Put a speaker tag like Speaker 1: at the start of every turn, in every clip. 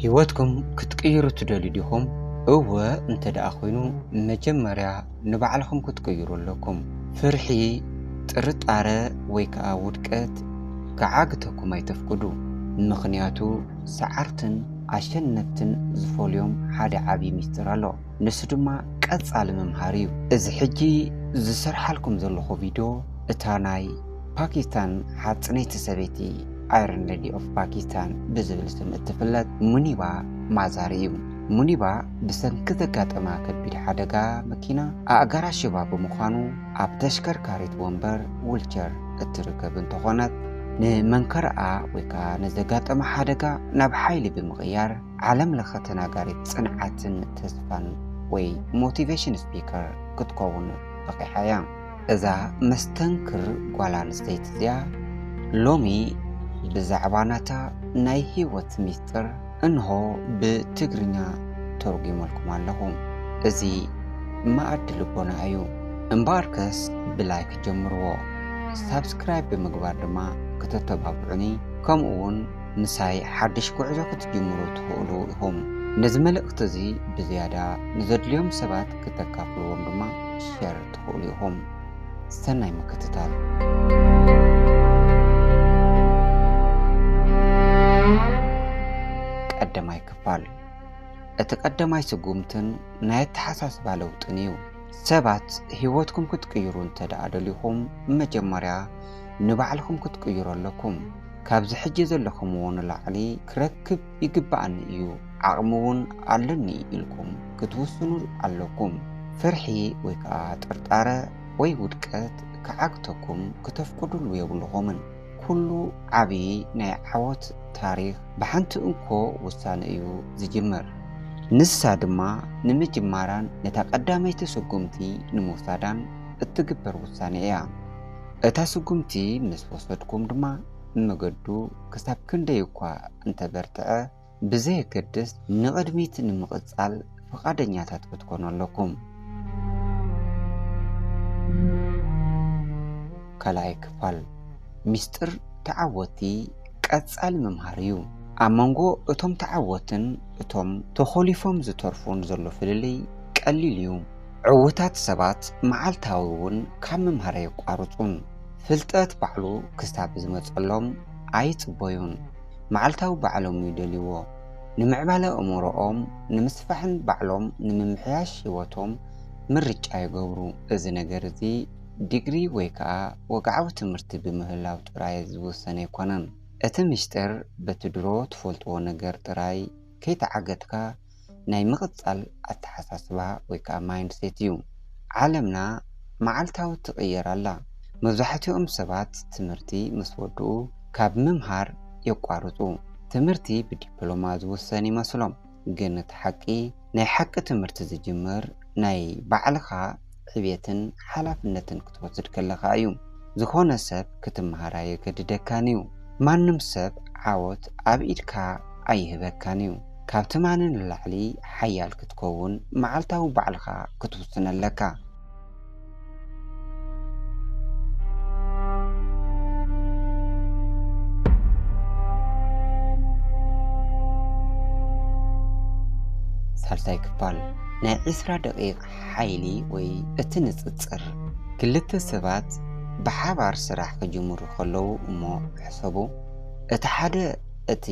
Speaker 1: ህይወትኩም ክትቀይሩ ትደልዩ ዲኹም? እወ እንተደኣ ኮይኑ መጀመርያ ንባዕልኩም ክትቀይሩ ኣለኩም። ፍርሒ፣ ጥርጣረ ወይ ከዓ ውድቀት ክዓግተኩም ኣይተፍቅዱ። ምክንያቱ ሰዓርትን ኣሸነፍትን ዝፈልዮም ሓደ ዓብይ ሚስጥር ኣሎ። ንሱ ድማ ቀጻሊ ምምሃር እዩ። እዚ ሕጂ ዝሰርሓልኩም ዘለኹ ቪድዮ እታ ናይ ፓኪስታን ሓጽነይቲ ሰበይቲ አይረን ሌዲ ኦፍ ፓኪስታን ብዝብል ስም እትፍለጥ ሙኒባ ማዛሪ እዩ። ሙኒባ ብሰንኪ ዘጋጠማ ከቢድ ሓደጋ መኪና ኣእጋራ ሽባ ብምዃኑ ኣብ ተሽከርካሪት ወንበር ዊልቸር እትርከብ እንተኾነት ንመንከርኣ ወይ ከዓ ንዘጋጠማ ሓደጋ ናብ ሓይሊ ብምቕያር ዓለም ለኸ ተናጋሪት ጽንዓትን ተስፋን ወይ ሞቲቬሽን ስፒከር ክትከውን በቂሓ እያ። እዛ መስተንክር ጓል ኣንስተይቲ እዚኣ ሎሚ ብዛዕባ ናታ ናይ ህይወት ሚስጥር እንሆ ብትግርኛ ተርጉመልኩም ኣለኹ። እዚ ማዕድ ልቦና እዩ። እምበኣርከስ ብላይክ ጀምርዎ፣ ሳብስክራይብ ብምግባር ድማ ከተተባብዑኒ፣ ከምኡ እውን ምሳይ ሓድሽ ጉዕዞ ክትጅምሩ ትኽእሉ ኢኹም። ነዚ መልእኽቲ እዚ ብዝያዳ ንዘድልዮም ሰባት ክተካፍልዎም ድማ ሸር ትኽእሉ ኢኹም። ሰናይ ምክትታል። ቀዳማይ ክፋል። እቲ ቀዳማይ ስጉምትን ናይ ኣተሓሳስባ ለውጥን እዩ። ሰባት ህይወትኩም ክትቅይሩ እንተደኣ ደሊኹም መጀመርያ ንባዕልኩም ክትቅይሩ ኣለኩም። ካብዚ ሕጂ ዘለኹምዎ ንላዕሊ ክረክብ ይግባኣኒ እዩ፣ ዓቕሚ እውን ኣለኒ ኢልኩም ክትውስኑ ኣለኩም። ፍርሒ ወይ ከዓ ጥርጣረ ወይ ውድቀት ክዓግተኩም ከተፍቅዱሉ የብልኹምን። ኩሉ ዓብይ ናይ ዓወት ታሪክ ብሓንቲ እንኮ ውሳነ እዩ ዝጅምር። ንሳ ድማ ንምጅማራን ነታ ቀዳመይቲ ስጉምቲ ንምውሳዳን እትግበር ውሳነ እያ። እታ ስጉምቲ ምስ ወሰድኩም ድማ መገዱ ክሳብ ክንደይ እኳ እንተበርትዐ ብዘየገድስ ንቕድሚት ንምቕጻል ፈቓደኛታት ክትኮኑ ኣለኩም። ካልኣይ ክፋል። ሚስጥር ተዓወቲ ቀጻሊ ምምሃር እዩ። ኣብ መንጎ እቶም ተዓወትን እቶም ተኸሊፎም ዝተርፉን ዘሎ ፍልልይ ቀሊል እዩ። ዕውታት ሰባት መዓልታዊ እውን ካብ ምምሃር የቋርጹን። ፍልጠት ባዕሉ ክሳብ ዝመጸሎም ኣይጽበዩን። መዓልታዊ ባዕሎም ይደልይዎ። ንምዕባለ እምሮኦም ንምስፋሕን ባዕሎም ንምምሕያሽ ህይወቶም ምርጫ ይገብሩ። እዚ ነገር እዚ ዲግሪ ወይ ከዓ ወግዓዊ ትምህርቲ ብምህላው ጥራይ ዝውሰነ ኣይኮነን። እቲ ምስጢር በቲ ድሮ ትፈልጥዎ ነገር ጥራይ ከይተዓገድካ ናይ ምቕጻል ኣተሓሳስባ ወይ ከዓ ማይንድሴት እዩ። ዓለምና መዓልታዊ ትቕየር ኣላ። መብዛሕትኦም ሰባት ትምህርቲ ምስ ወድኡ ካብ ምምሃር የቋርጹ። ትምህርቲ ብዲፕሎማ ዝውሰን ይመስሎም፣ ግን እቲ ሓቂ ናይ ሓቂ ትምህርቲ ዝጅምር ናይ ባዕልኻ ዕብየትን ሓላፍነትን ክትወስድ ከለኻ እዩ። ዝኾነ ሰብ ክትመሃራ የገድደካን እዩ። ማንም ሰብ ዓወት ኣብ ኢድካ ኣይህበካን እዩ። ካብ ትማኒ ንላዕሊ ሓያል ክትከውን መዓልታዊ ባዕልኻ ክትውስን ኣለካ። ሳልሳይ ክፋል። ናይ 20 ደቂቕ ሓይሊ ወይ እቲ ንጽጽር። ክልተ ሰባት ብሓባር ስራሕ ክጅምሩ ከለዉ እሞ ሕሰቡ፣ እቲ ሓደ እቲ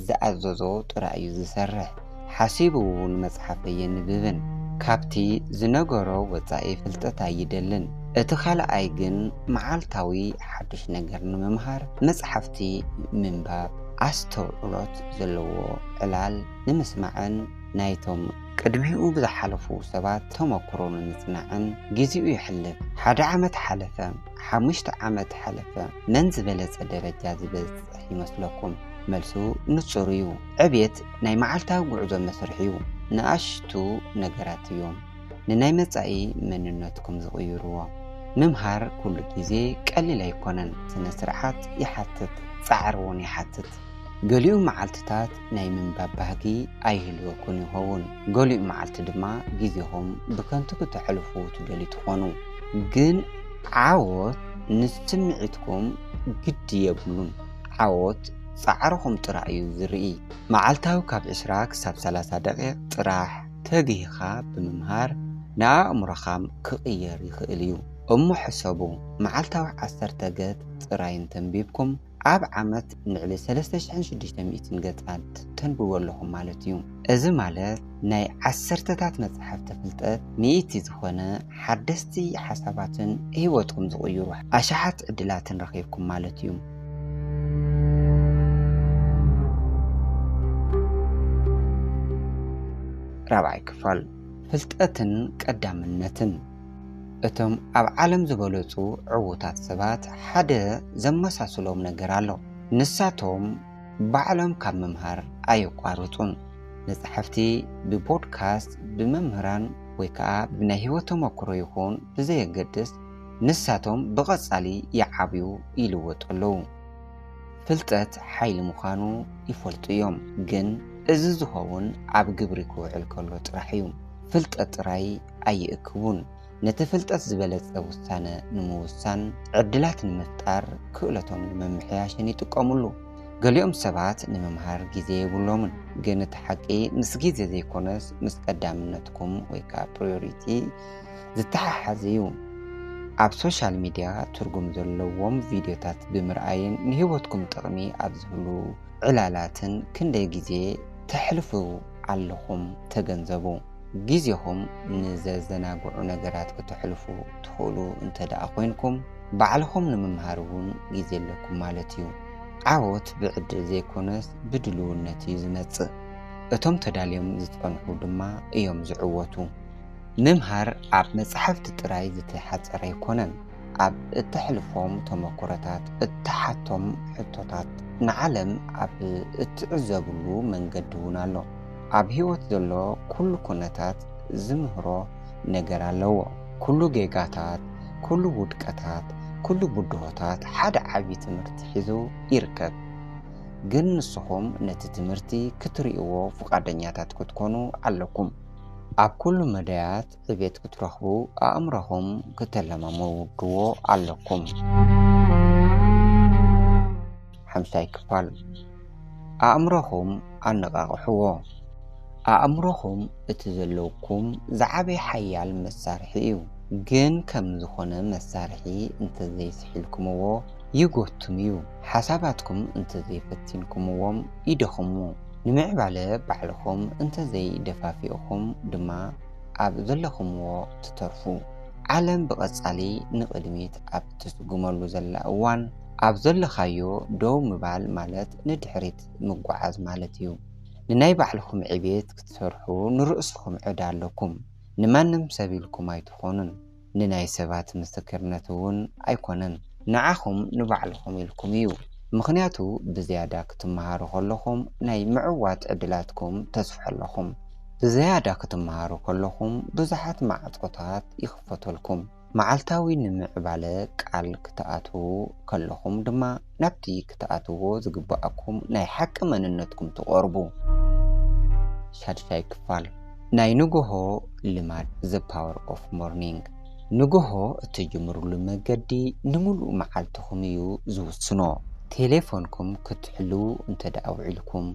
Speaker 1: ዝኣዘዞ ጥራይ እዩ ዝሰርሕ። ሓሲቡ እውን መጽሓፍ የንብብን ካብቲ ዝነገሮ ወፃኢ ፍልጠት ኣይደልን። እቲ ካልኣይ ግን መዓልታዊ ሓድሽ ነገር ንምምሃር መጽሓፍቲ ምንባብ፣ ኣስተውዕሎት ዘለዎ ዕላል ንምስማዕን ናይቶም ቅድሚኡ ብዝሓለፉ ሰባት ተመክሮ ንምጽናዕን ግዚኡ ይሕልፍ። 1 ዓመት ሓለፈ፣ 5 ዓመት ሓለፈ፣ መን ዝበለጸ ደረጃ ዝበጽሕ ይመስለኩም? መልሱ ንጹር እዩ። ዕብየት ናይ መዓልታዊ ጉዕዞ መስርሕ እዩ። ንኣሽቱ ነገራት እዮም ንናይ መጻኢ መንነትኩም ዝቕይርዎ። ምምሃር ኩሉ ግዜ ቀሊል ኣይኮነን። ስነ ስርዓት ይሓትት፣ ጻዕሪ እውን ይሓትት። ገሊኡ መዓልትታት ናይ ምንባብ ባህጊ ኣይህልወኩን ይኸውን። ገሊኡ መዓልቲ ድማ ግዜኹም ብከንቱ ክትሕልፉ ትደልዩ ትኾኑ። ግን ዓወት ንስምዒትኩም ግዲ የብሉን። ዓወት ጻዕርኹም ጥራይ እዩ ዝርኢ መዓልታዊ ካብ 20 ክሳብ 30 ደቂቕ ጥራሕ ተግሂኻ ብምምሃር ንኣእምሮኻ ክቕየር ይኽእል እዩ እሞ ሕሰቡ መዓልታዊ 10 ገጽ ጥራይ ተንቢብኩም ኣብ ዓመት ንዕሊ 3600 ገጻት ተንብቡ ኣለኹም ማለት እዩ እዚ ማለት ናይ 10ታት መጽሓፍቲ ፍልጠት ሚእቲ ዝኾነ ሓደስቲ ሓሳባትን ህይወትኩም ዝቕይሩ ኣሽሓት ዕድላትን ረኺብኩም ማለት እዩ ራብዓይ ክፋል ፍልጠትን ቀዳምነትን እቶም ኣብ ዓለም ዝበለጹ ዕዉታት ሰባት ሓደ ዘመሳስሎም ነገር ኣሎ ንሳቶም ባዕሎም ካብ መምሃር ኣይቋርጹን መጽሓፍቲ ብፖድካስት ብመምህራን ወይ ከዓ ብናይ ህይወት ተመክሮ ይኹን ብዘየገድስ ንሳቶም ብቐጻሊ ይዓብዩ ይልወጡ ኣለዉ ፍልጠት ሓይሊ ምዃኑ ይፈልጡ እዮም ግን እዚ ዝኸውን ኣብ ግብሪ ክውዕል ከሎ ጥራሕ እዩ ፍልጠት ጥራይ ኣይእክቡን ነቲ ፍልጠት ዝበለጸ ውሳነ ንምውሳን ዕድላት ንምፍጣር ክእለቶም ንምምሕያሽን ይጥቀሙሉ ገሊኦም ሰባት ንምምሃር ግዜ የብሎምን ግን እቲ ሓቂ ምስ ግዜ ዘይኮነስ ምስ ቀዳምነትኩም ወይ ከዓ ፕራዮሪቲ ዝተሓሓዘ እዩ ኣብ ሶሻል ሚድያ ትርጉም ዘለዎም ቪድዮታት ብምርኣይን ንህይወትኩም ጥቕሚ ኣብ ዝህሉ ዕላላትን ክንደይ ግዜ ተሕልፉ ኣለኹም ተገንዘቡ ጊዜኹም ንዘዘናግዑ ነገራት ክትሕልፉ ትኽእሉ እንተደኣ ኮይንኩም ባዕልኹም ንምምሃር እውን ግዜ ኣለኩም ማለት እዩ ዓወት ብዕድል ዘይኮነስ ብድልውነት እዩ ዝመጽእ እቶም ተዳልዮም ዝጸንሑ ድማ እዮም ዝዕወቱ ምምሃር ኣብ መጽሓፍቲ ጥራይ ዝተሓጸረ ኣይኮነን ኣብ እትሕልፎም ተመክሮታት እትሓቶም ሕቶታት ንዓለም ኣብ እትዕዘብሉ መንገዲ እውን ኣሎ ኣብ ህይወት ዘሎ ኩሉ ኩነታት ዝምህሮ ነገር ኣለዎ ኩሉ ጌጋታት ኩሉ ውድቀታት ኩሉ ቡድሆታት ሓደ ዓቢ ትምህርቲ ሒዙ ይርከብ ግን ንስኹም ነቲ ትምህርቲ ክትርእይዎ ፍቃደኛታት ክትኮኑ ኣለኩም ኣብ ኩሉ መዳያት ዕቤት ክትረኽቡ ኣእምሮኹም ክትለማመድዎ ኣለኩም ሓምሳይ ክፋል ኣእምሮኹም ኣነቓቕሕዎ ኣእምሮኹም እቲ ዘለውኩም ዝዓበየ ሓያል መሳርሒ እዩ ግን ከም ዝኾነ መሳርሒ እንተዘይስሒልኩምዎ ይጎቱም እዩ ሓሳባትኩም እንተዘይፈቲንኩምዎም ይደኽሙ ንምዕባለ ባዕልኹም እንተዘይደፋፊእኹም ድማ ኣብ ዘለኹምዎ ትተርፉ ዓለም ብቐጻሊ ንቕድሚት ኣብ ትስጉመሉ ዘላ እዋን ኣብ ዘለኻዮ ደው ምባል ማለት ንድሕሪት ምጓዓዝ ማለት እዩ ንናይ ባዕልኹም ዕቤት ክትሰርሑ ንርእስኹም ዕዳ ኣለኩም ንማንም ሰብ ኢልኩም ኣይትኾኑን ንናይ ሰባት ምስክርነት እውን ኣይኮነን ንዓኹም ንባዕልኹም ኢልኩም እዩ ምኽንያቱ ብዝያዳ ክትመሃሩ ከለኹም ናይ ምዕዋት ዕድላትኩም ተስፍሑ ኣለኹም ብዝያዳ ክትመሃሩ ከለኹም ብዙሓት ማዕጾታት ይኽፈተልኩም መዓልታዊ ንምዕባለ ቃል ክትኣትዉ ከለኹም ድማ ናብቲ ክትኣትዎ ዝግባኣኩም ናይ ሓቂ መንነትኩም ትቐርቡ ሻድሻይ ክፋል ናይ ንግሆ ልማድ ዘ ፓወር ኦፍ ሞርኒንግ ንግሆ እትጅምሩሉ መንገዲ ንምሉእ መዓልትኹም እዩ ዝውስኖ ቴሌፎንኩም ክትሕሉ እንተደኣ ውዒልኩም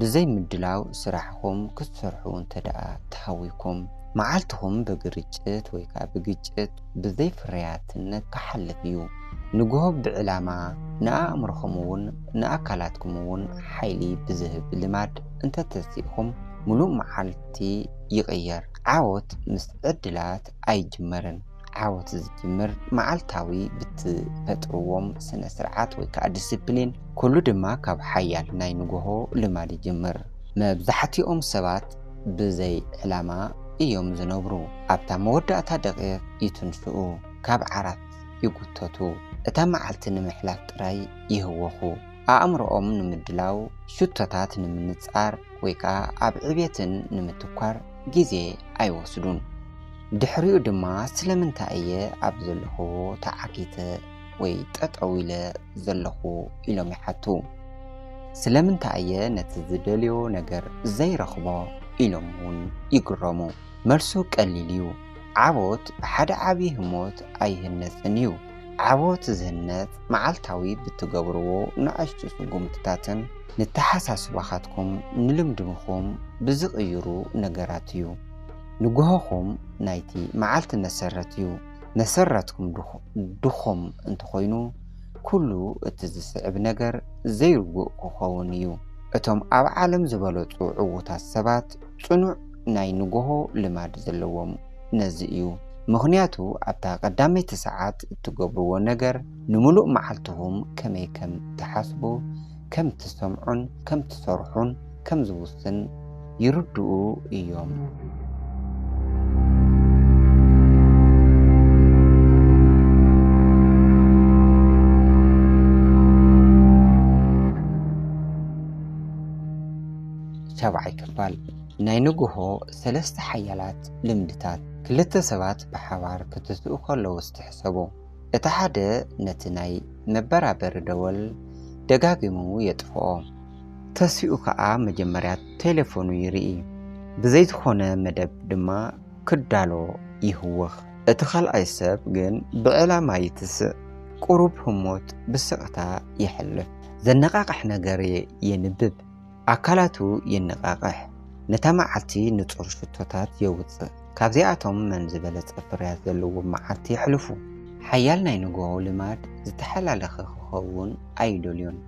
Speaker 1: ብዘይ ምድላው ስራሕኩም ክትሰርሑ እንተደኣ ተሃዊኩም መዓልትኹም ብግርጭት ወይ ከዓ ብግጭት ብዘይ ፍርያትነት ክሓልፍ እዩ ንግሆ ብዕላማ ንኣእምሮኹም እውን ንኣካላትኩም እውን ሓይሊ ብዝህብ ልማድ እንተተሲእኹም ሙሉእ መዓልቲ ይቕየር ዓወት ምስ ዕድላት ኣይጅመርን ዓወት ዝጅምር መዓልታዊ ብትፈጥርዎም ስነ ስርዓት ወይ ከዓ ዲስፕሊን ኩሉ ድማ ካብ ሓያል ናይ ንግሆ ልማድ ይጅምር መብዛሕትኦም ሰባት ብዘይ ዕላማ እዮም ዝነብሩ ኣብታ መወዳእታ ደቂቕ ይትንስኡ ካብ ዓራት ይጉተቱ እታ መዓልቲ ንምሕላፍ ጥራይ ይህወኹ ኣእምሮኦም ንምድላው ሽቶታት ንምንጻር ወይ ከዓ ኣብ ዕቤትን ንምትኳር ግዜ ኣይወስዱን ድሕሪኡ ድማ ስለምንታይ እየ ኣብ ዘለኽዎ ተዓጊተ ወይ ጠጠው ኢለ ዘለኹ ኢሎም ይሓቱ ስለምንታይ እየ ነቲ ዝደልዮ ነገር ዘይረኽቦ ኢሎም እውን ይግረሙ መልሱ ቀሊል እዩ ዓወት ብሓደ ዓብዪ ህሞት ኣይህነፅን እዩ عوت زهنت معلتاوي بتقبروا نعشت سقومتاتن نتحساس باخاتكم نلمدمكم بزغيرو نقراتيو نقوهكم نايتي معلت نسرتيو نسرتكم دخم انت خوينو كله اتزسعب نقر زيرقو خوونيو اتم اب عالم زبالوتو عوتا السبات صنع ناي نقوهو لماد زلوهم نزئيو مخنياتو ابتا قدامي تساعات تقبروا نقر نملؤ معلتهم كم تحاسبو كم تسمعون كم تصرحون كم زبوستن يردوا ايوم شابعي كفال ناينقوهو سلست حيالات لمدتات كلتا سبات بحوار كتسؤو خلو استحسبو اتحاد نتناي مبرابر دول دقاقمو يطفو تسيؤو كا مجمريات تليفونو يرئي بزيت خونه مدب دما كدالو يهوخ اتخال ايساب جن بعلا يتسق قروب هموت بسقتا يحلف زنقاقح نقري ينبب أكلاتو ينقاقح نتمعتي نطور شتوتات يوص كابزياتهم من زبلت أفريات زلو معتي حلفو حيالنا ينقوه لماد زتحلال خخوون أيدوليون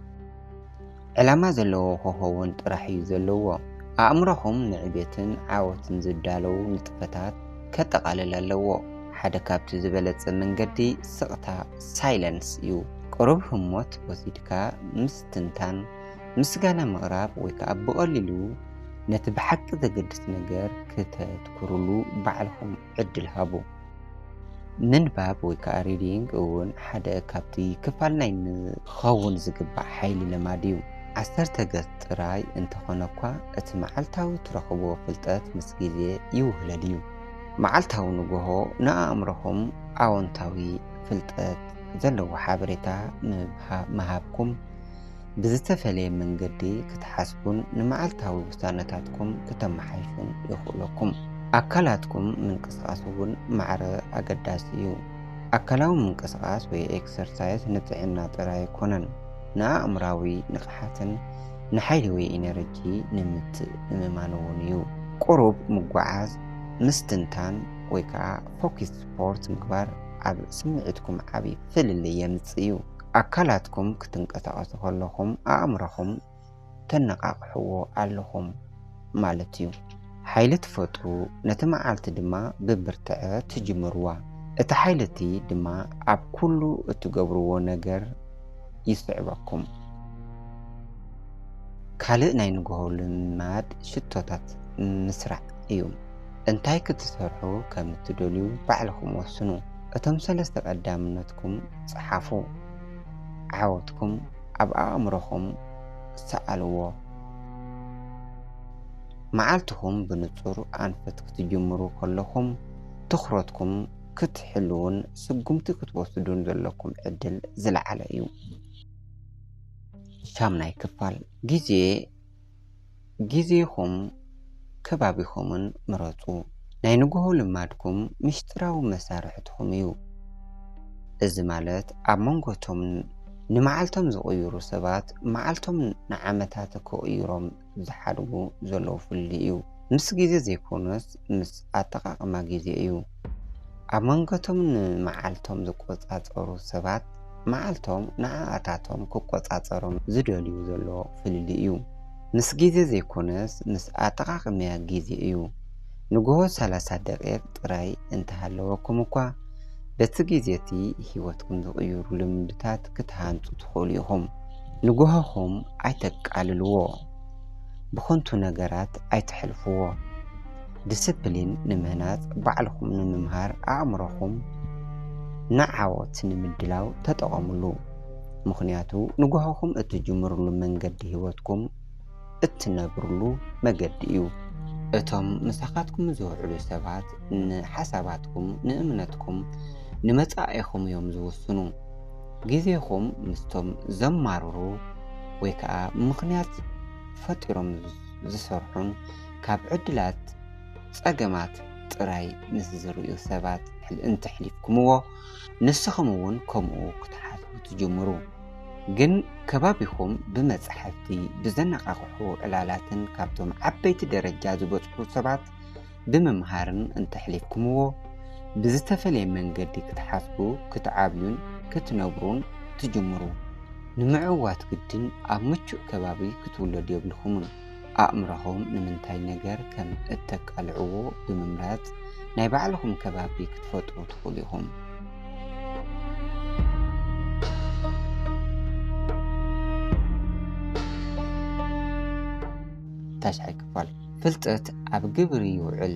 Speaker 1: علما زلو خخوون ترحي زلو أمرهم نعبيتن عاوتن زدالو نتفتات كتقالل اللو حدا كابت زبلت من قدي سقطا سايلنس يو قرب هموت وزيدكا مستنتان مسجانا مغراب ويكا بقللو نتبحق ذقدس نجار كتذكرلو بعلهم عدل هابو ننباب ويكا ريدينج اون حدا كابتي كفالنا خاون زقبع حيلي لماديو عسر تقت راي انتخونكوا اتمعالتاو ترخبو فلتات مسجيزي يوهلاليو معالتاو نقوهو نا امرهم عوانتاوي فلتات زلو حابريتا مهابكم بزتفلي من قدي كتحاسبون نمعالتاوي وستانتاتكم كتمحيشون يخولكم أكلاتكم من قصاصون معرى أقداسيو أكلاو من قصاص وي إكسرسايز نتعنا تراي كونن نا أمراوي نقحاتن نحيلوي إنرجي نمت نمانونيو قروب مقوعاز مستنتان ويكا فوكس سبورت مقبار عب سمعتكم عبي فل اللي يمتصيو أكلاتكم كتنقطعوا خلهم أمرهم تنقاقحوا علهم مالتيو حيلة فتو نتمعالت دما ببرتعة تجمروا اتحيلتي دما عب كله اتقبروا نقر يصعبكم كالي ناينقوه لماد شتوتات مسرع ايوم انتاي كتسرحوا كمتدوليو بعلكم وسنو اتمثل استقدامنتكم صحافو عاوتكم عب أمرهم سألوا معالتهم بنصر أنفتك تجمروا كلهم تخرجكم كتحلون سقمتك توصدون ذلكم عدل زل عليهم شامنا يكفال جيزيهم كبابيهم مراتو ناينقوه لمادكم مشتراو مسارحتهم يو الزمالات عمانقوتهم نمعالتهم زغيرو سبات معالتهم نعمتات كويروم زحادقو زلو فليو مس جيزي زيكونس مس اتقاق ما جيزي ايو عمانقوتهم نمعالتهم زقوطات ارو سبات معالتهم نعاتاتهم كوقوطات اروم زدوليو زلو فليو مس جيزي زيكونس مس اتقاق ما جيزي ايو نقوه 30 دقيق تراي انتهالوكم اكوا بتجيزيتي هيوتكم زغيرو لمدتات كتهانتو تخوليهم نقوههم عيتقاللو بخونتو نقرات عيتحلفو ديسبلين نمهنات بعلهم نمهار أعمرهم نعاوت نمدلاو تتقاملو مخنياتو نقوههم اتجمرلو من قد هيوتكم اتنبرلو مقدئيو اتم مساقاتكم زوعلو سبات حساباتكم نأمنتكم نمتاعيكم يوم زوسنو جيزيكم مستم زماررو ويكا مخنيات فترم زسرحون كاب عدلات ساقمات ጥራይ ምስ ዝርኡ ሰባት እንትሕሊፍኩምዎ ንስኹም እውን ከምኡ ክትሓስቡ ትጅምሩ። ግን ከባቢኹም ብመጽሕፍቲ ብዘነቓቕሑ ዕላላትን ካብቶም ዓበይቲ ደረጃ ዝበጽሑ ሰባት ብምምሃርን እንትሕሊፍኩምዎ ብዝተፈለየ መንገዲ ክትሓስቡ ክትዓብዩን ክትነብሩን ትጅምሩ። ንምዕዋት ግድን ኣብ ምቹእ ከባቢ ክትውለዱ የብልኹምን። ኣእምሮኹም ንምንታይ ነገር ከም እተቃልዕዎ ብምምራጽ ናይ ባዕልኹም ከባቢ ክትፈጥሩ ትኽእሉ ኢኹም። ታሽዓይ ክፋል ፍልጠት ኣብ ግብሪ ይውዕል።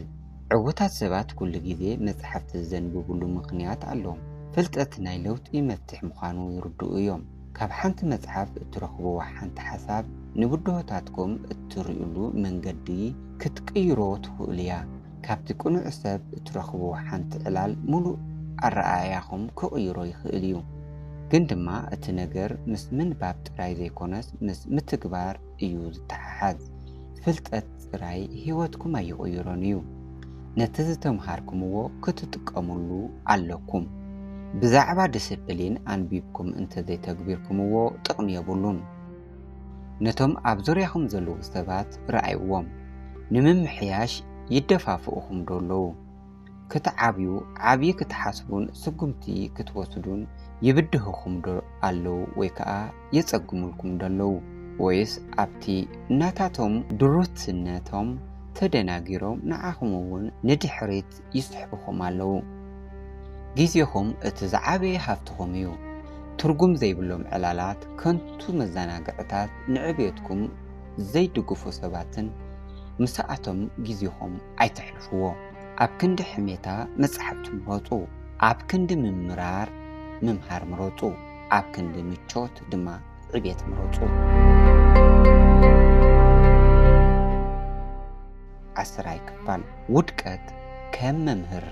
Speaker 1: ዕውታት ሰባት ኩሉ ግዜ መጽሕፍቲ ዘንብብሉ ምኽንያት ኣለዎም። ፍልጠት ናይ ለውጢ መፍትሕ ምዃኑ ይርድኡ እዮም። ካብ ሓንቲ መጽሓፍ እትረኽብዎ ሓንቲ ሓሳብ ንብድሆታትኩም እትርእሉ መንገዲ ክትቅይሮ ትኽእል እያ። ካብቲ ቅኑዕ ሰብ እትረኽብዎ ሓንቲ ዕላል ሙሉእ ኣረኣእያኹም ክቕይሮ ይኽእል እዩ። ግን ድማ እቲ ነገር ምስ ምንባብ ጥራይ ዘይኮነስ ምስ ምትግባር እዩ ዝተሓሓዝ። ፍልጠት ጥራይ ህይወትኩም ኣይቕይሮን እዩ። ነቲ ዝተምሃርኩምዎ ክትጥቀሙሉ ኣለኩም። ብዛዕባ ዲስፕሊን ኣንቢብኩም እንተዘይተግቢርኩምዎ ጥቕሚ የብሉን። ነቶም ኣብ ዙርያኹም ዘለዉ ሰባት ረኣይዎም ንምምሕያሽ ይደፋፍኡኹም ደለዉ። ክትዓብዩ ዓብዪ ክትሓስቡን ስጉምቲ ክትወስዱን ይብድህኹም ኣለዉ ወይ ከዓ የጸግሙልኩም ደለዉ። ወይስ ኣብቲ እናታቶም ድሩትነቶም ተደናጊሮም ንዓኹም እውን ንድሕሪት ይስሕብኹም ኣለዉ። ጊዜኹም እቲ ዝዓበየ ሃፍትኹም እዩ። ትርጉም ዘይብሎም ዕላላት፣ ከንቱ መዘናግዕታት ንዕብየትኩም ዘይድግፉ ሰባትን ምስኣቶም ጊዜኹም ኣይተሕልፍዎ። ኣብ ክንዲ ሕሜታ መጽሕፍቲ ምረፁ። ኣብ ክንዲ ምምሃር ምረፁ። ኣብ ክንዲ ምቾት ድማ ዕብየት ምረፁ። 10ይ ክፋል ውድቀት ከም መምህር።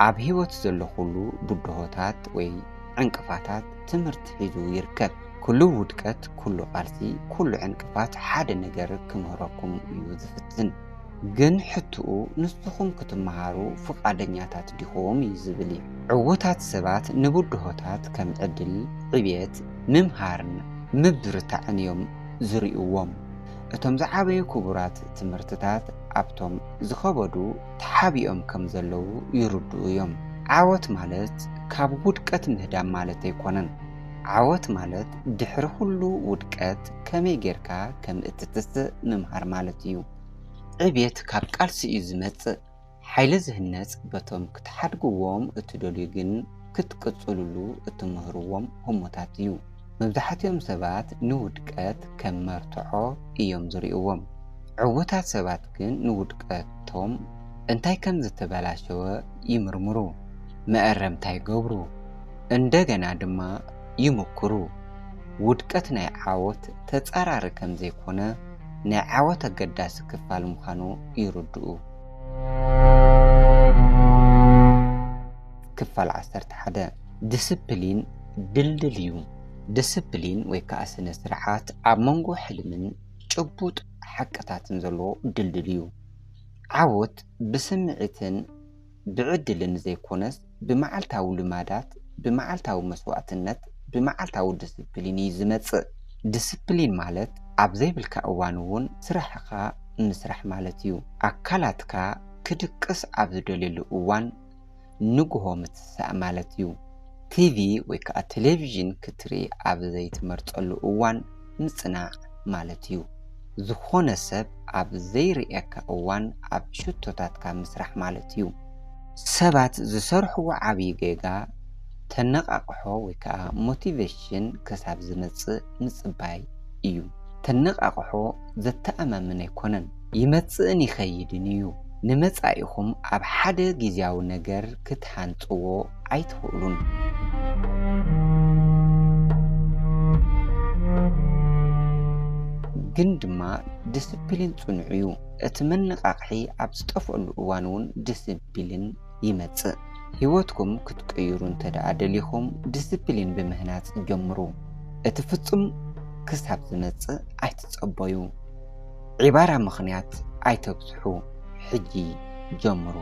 Speaker 1: ኣብ ህይወት ዘሎ ኩሉ ብድሆታት ወይ ዕንቅፋታት ትምህርቲ ሒዙ ይርከብ። ኩሉ ውድቀት፣ ኩሉ ቃልሲ፣ ኩሉ ዕንቅፋት ሓደ ነገር ክምህረኩም እዩ ዝፍትን። ግን ሕትኡ ንስኹም ክትመሃሩ ፍቃደኛታት ዲኹም እዩ ዝብል። ዕውታት ሰባት ንብድሆታት ከም ዕድል፣ ዕብየት፣ ምምሃርን ምብርታዕን እዮም ዝርእዎም። እቶም ዝዓበዩ ክቡራት ትምህርትታት ኣብቶም ዝኸበዱ ተሓቢኦም ከም ዘለዉ ይርድኡ እዮም። ዓወት ማለት ካብ ውድቀት ምህዳም ማለት ኣይኮነን። ዓወት ማለት ድሕሪ ኩሉ ውድቀት ከመይ ጌርካ ከም እትትስእ ምምሃር ማለት እዩ። ዕብየት ካብ ቃልሲ እዩ ዝመጽእ። ሓይሊ ዝህነጽ በቶም ክትሓድግዎም እትደልዩ ግን ክትቅጽልሉ እትምህርዎም ህሞታት እዩ። መብዛሕትኦም ሰባት ንውድቀት ከም መርትዖ እዮም ዝርእዎም። ዕውታት ሰባት ግን ንውድቀቶም እንታይ ከም ዝተበላሸወ ይምርምሩ፣ መአረምታ ይገብሩ፣ እንደገና ድማ ይምክሩ። ውድቀት ናይ ዓወት ተጻራሪ ከም ዘይኮነ ናይ ዓወት ኣገዳሲ ክፋል ምዃኑ ይርድኡ። ክፋል 11 ዲስፕሊን ድልድል እዩ። ዲስፕሊን ወይ ከዓ ስነ ስርዓት ኣብ መንጎ ሕልምን ጭቡጥ ሓቅታትን ዘሎ ድልድል እዩ። ዓወት ብስምዒትን ብዕድልን ዘይኮነስ ብመዓልታዊ ልማዳት፣ ብመዓልታዊ መስዋዕትነት፣ ብመዓልታዊ ዲስፕሊን እዩ ዝመጽእ። ዲስፕሊን ማለት ኣብ ዘይብልካ እዋን እውን ስራሕኻ ምስራሕ ማለት እዩ። ኣካላትካ ክድቅስ ኣብ ዝደልየሉ እዋን ንግሆ ምትሳእ ማለት እዩ። ቲቪ ወይ ከዓ ቴሌቪዥን ክትርኢ ኣብ ዘይትመርጸሉ እዋን ምጽናዕ ማለት እዩ። ዝኾነ ሰብ ኣብ ዘይርእየካ እዋን ኣብ ሽቶታትካ ምስራሕ ማለት እዩ። ሰባት ዝሰርሕዎ ዓብዪ ጌጋ ተነቃቅሖ ወይ ከዓ ሞቲቬሽን ክሳብ ዝመጽእ ምጽባይ እዩ። ተነቃቅሖ ዘተኣማምን ኣይኮነን፣ ይመጽእን ይኸይድን እዩ። ንመጻኢኹም ኣብ ሓደ ጊዜያዊ ነገር ክትሃንጽዎ ኣይትኽእሉን። ግን ድማ ዲስፕሊን ጽኑዕ እዩ። እቲ መነቃቅሒ ኣብ ዝጠፍአሉ እዋን እውን ዲስፕሊን ይመጽእ። ህይወትኩም ክትቀይሩ እንተደኣ ደሊኹም ዲስፕሊን ብምህናጽ ጀምሩ። እቲ ፍጹም ክሳብ ዝመጽእ ኣይትጸበዩ። ዒባራ ምኽንያት ኣይተብጽሑ። ሕጂ ጀምሩ።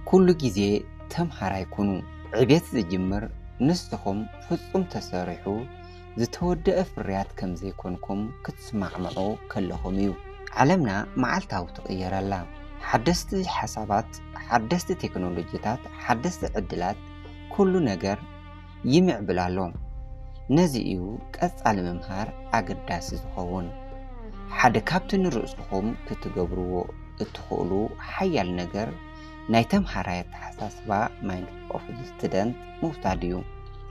Speaker 1: كل جزء تمهراي كونو عبيت زجمر نسخم فصم تسارحو زتودأ فريات كم زي كونكم كتسمع معو كلهم يو عالمنا معالتاو تغير الله حدثت حسابات حدثت تكنولوجيات حدثت عدلات كل نجر يمع بلالهم نزيو كأس على ممهار أقداس زخون حد كابتن رؤسهم كتجبروا ادخلوا حيال نجر نايتم حرايت حساسبا مايند اوف ستودنت مفتاديو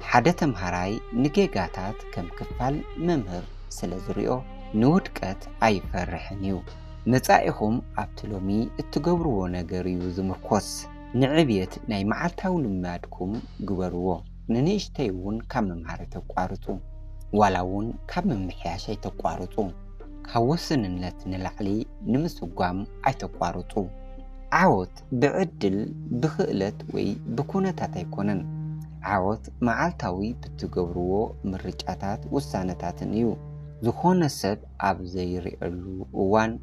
Speaker 1: حد تمهراي نجيجاتات كم كفال ممهر سلازريو نودكت اي فرحنيو نصائخم ابتلومي اتجبروا نجريو زمركوس نعبيت ناي معالتاو لمادكم جبروا ننيشتيون كم ممهاري تقارطو ولاون كم ممحياشي تقارطو كوسننت نلعلي نمسوقام اي تقارطو عاوت بعدل بخئلت وي بكونتات يكونن عاوت معالتاوي بتقبروا مرجعتات وسانتات نيو زخون السب اب زيري اللو وان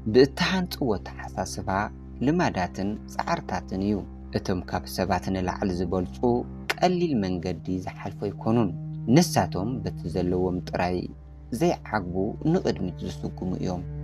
Speaker 1: باتحانت وتحساسفا لماداتن سعرتات نيو اتم كاب سباتن العل زبالسو قليل منقدي زحالفو يكونون نساتهم بتزلوهم تراي زي عقبو نقدمت زسوكم يوم